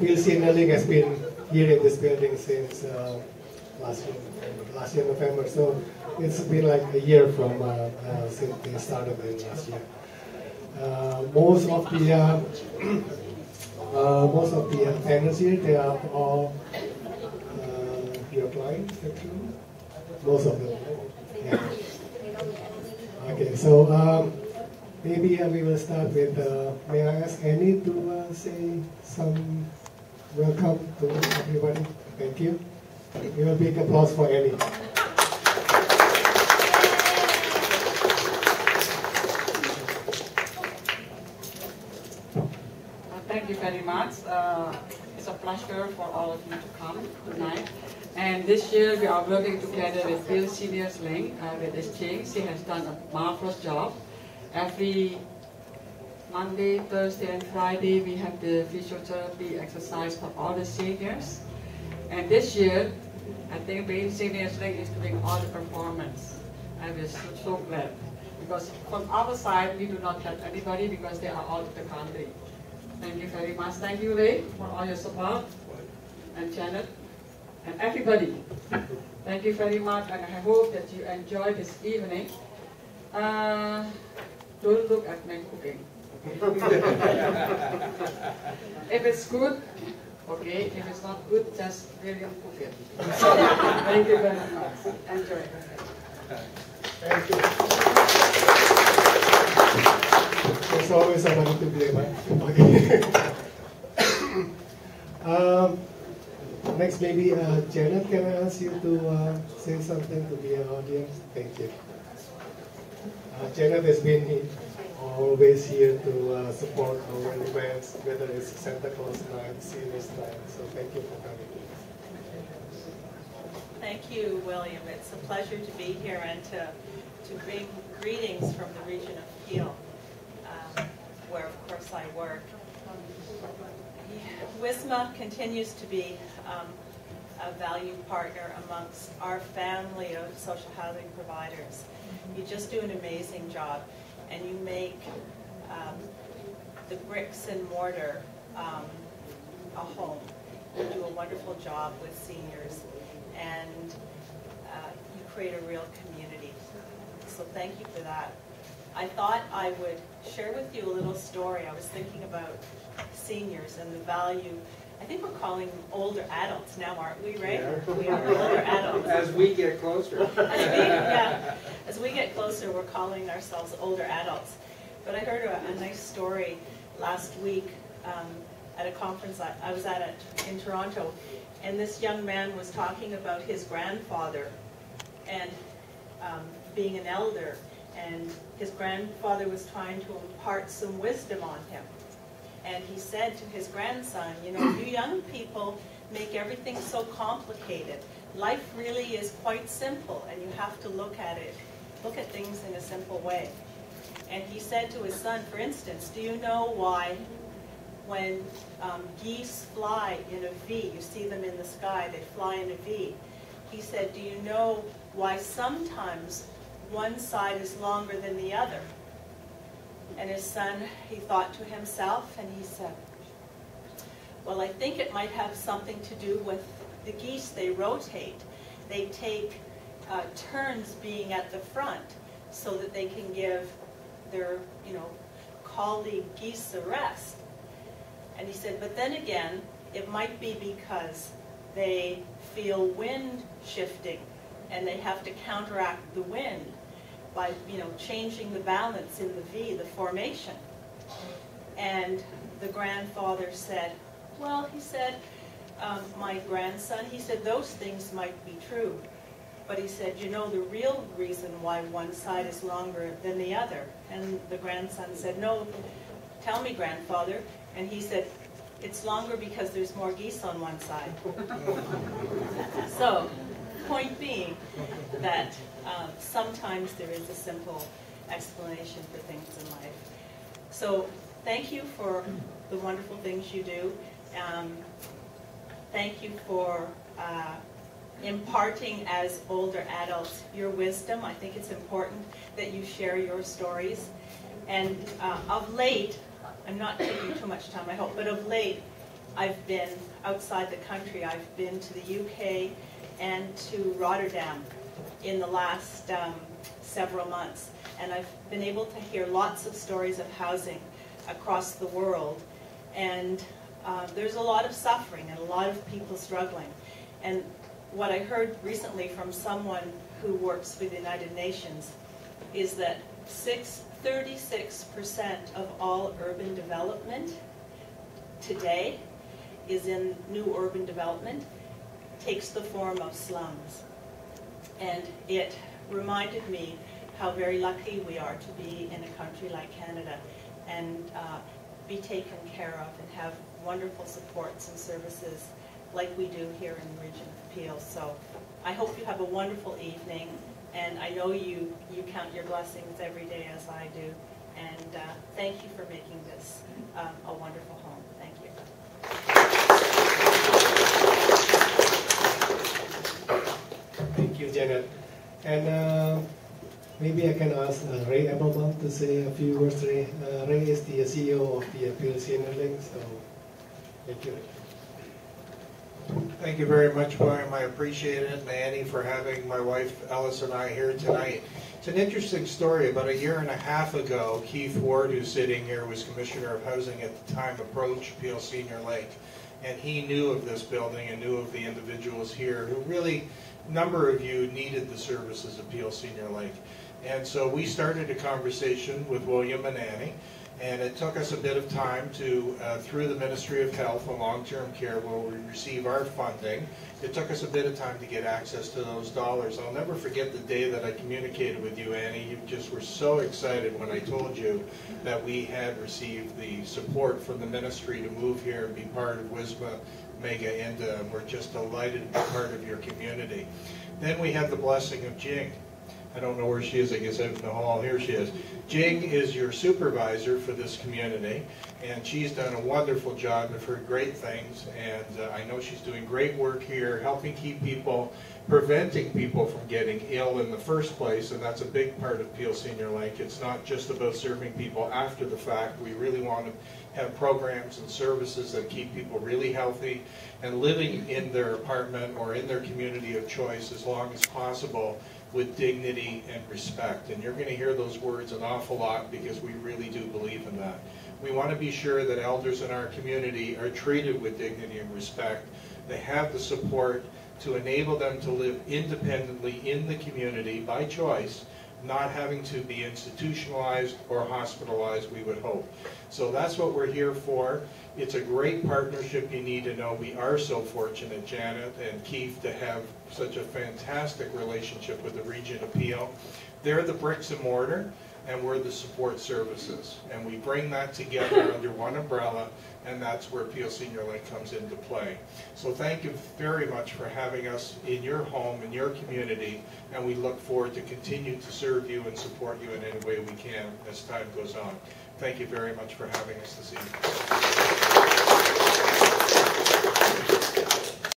PLC Enabling has been here in this building since last year November. So it's been like a year from since they started in last year. Most of the attendants here, they are all your clients, actually. Most of them. Yeah. Okay, so maybe we will start with, may I ask Annie to say some welcome to everybody? Thank you. Give a big applause for Annie. Thank you very much. It's a pleasure for all of you to come tonight. And this year we are working together with Bill Seniors Link with Exchange. She has done a marvelous job. Every Monday, Thursday, and Friday we have the physiotherapy exercise for all the seniors. And this year, I think Bill Seniors Link is doing all the performance. I was so glad. Because from our side, we do not have anybody because they are out of the country. Thank you very much. Thank you, Ray, for all your support, and Janet, and everybody. Thank you very much, and I hope that you enjoy this evening. Don't look at my cooking. If it's good, okay. If it's not good, just really cook it. Thank you very much. Enjoy. Thank you. There's always somebody to blame, right? Okay. Next, maybe Janet, can I ask you to say something to the audience? Thank you. Janet has been always here to support our events, whether it's Santa Claus night, Seniors night. So thank you for coming. Thank you, William. It's a pleasure to be here and to bring greetings from the region of Peel, where of course I work. Wisma continues to be a valued partner amongst our family of social housing providers. You just do an amazing job, and you make the bricks and mortar a home. You do a wonderful job with seniors, and you create a real community. So thank you for that. I thought I would share with you a little story. I was thinking about seniors and the value. I think we're calling them older adults now, aren't we, Ray? Yeah. We are older adults. As we get closer. As we get closer, we're calling ourselves older adults. But I heard a nice story last week at a conference I was at in Toronto, and this young man was talking about his grandfather and being an elder, and his grandfather was trying to impart some wisdom on him. And he said to his grandson, you know, you young people make everything so complicated. Life really is quite simple, and you have to look at things in a simple way. And he said to his son, for instance, do you know why when geese fly in a V, you see them in the sky, they fly in a V. He said, do you know why sometimes one side is longer than the other? And his son, he thought to himself, and he said, well, I think it might have something to do with the geese. They rotate. They take turns being at the front so that they can give their, colleague geese a rest. And he said, but then again, it might be because they feel wind shifting, and they have to counteract the wind by, changing the balance in the V, the formation. And the grandfather said, well, he said, my grandson, he said, those things might be true. But he said, the real reason why one side is longer than the other. And the grandson said, no, tell me, grandfather. And he said, it's longer because there's more geese on one side. So, point being that sometimes there is a simple explanation for things in life. So, thank you for the wonderful things you do. Thank you for imparting as older adults your wisdom. I think it's important that you share your stories. And of late, I'm not taking too much time, I hope, but of late, I've been outside the country. I've been to the UK and to Rotterdam in the last several months. And I've been able to hear lots of stories of housing across the world. And there's a lot of suffering and a lot of people struggling. And what I heard recently from someone who works for the United Nations is that 36% of all urban development today is in new urban development, takes the form of slums. And it reminded me how very lucky we are to be in a country like Canada and be taken care of and have wonderful supports and services like we do here in the region of Peel. So I hope you have a wonderful evening, and I know you count your blessings every day as I do. And thank you for making this a wonderful home. Thank you. Thank you, Janet. And maybe I can ask Ray Applebaum to say a few words. Ray is the CEO of the Peel Senior Link, so thank you. Thank you very much, William. I appreciate it, and Annie, for having my wife Alice and I here tonight. It's an interesting story. About a year and a half ago, Keith Ward, who's sitting here, was Commissioner of Housing at the time, approached Peel Senior Link, and he knew of this building and knew of the individuals here who really, a number of you needed the services of Peel Senior Link. And so we started a conversation with William and Annie, and it took us a bit of time to, through the Ministry of Health and Long-Term Care, where we receive our funding, it took us a bit of time to get access to those dollars. I'll never forget the day that I communicated with you, Annie. You just were so excited when I told you that we had received the support from the ministry to move here and be part of Wisma Mega Inda, and we're just delighted to be part of your community. Then we had the blessing of Jing. I don't know where she is, I guess out in the hall. Here she is. Jing is your supervisor for this community, and she's done a wonderful job. I've heard great things, and I know she's doing great work here, helping keep people, preventing people from getting ill in the first place, and that's a big part of Peel Senior Link. It's not just about serving people after the fact. We really want to have programs and services that keep people really healthy and living in their apartment or in their community of choice as long as possible, with dignity and respect. And you're going to hear those words an awful lot because we really do believe in that. We want to be sure that elders in our community are treated with dignity and respect. They have the support to enable them to live independently in the community by choice, not having to be institutionalized or hospitalized, we would hope. So that's what we're here for. It's a great partnership. You need to know we are so fortunate, Janet and Keith, to have such a fantastic relationship with the Region of Peel. They're the bricks and mortar, and we're the support services. And we bring that together under one umbrella, and that's where Peel Senior Link comes into play. So thank you very much for having us in your home, in your community, and we look forward to continue to serve you and support you in any way we can as time goes on. Thank you very much for having us this evening.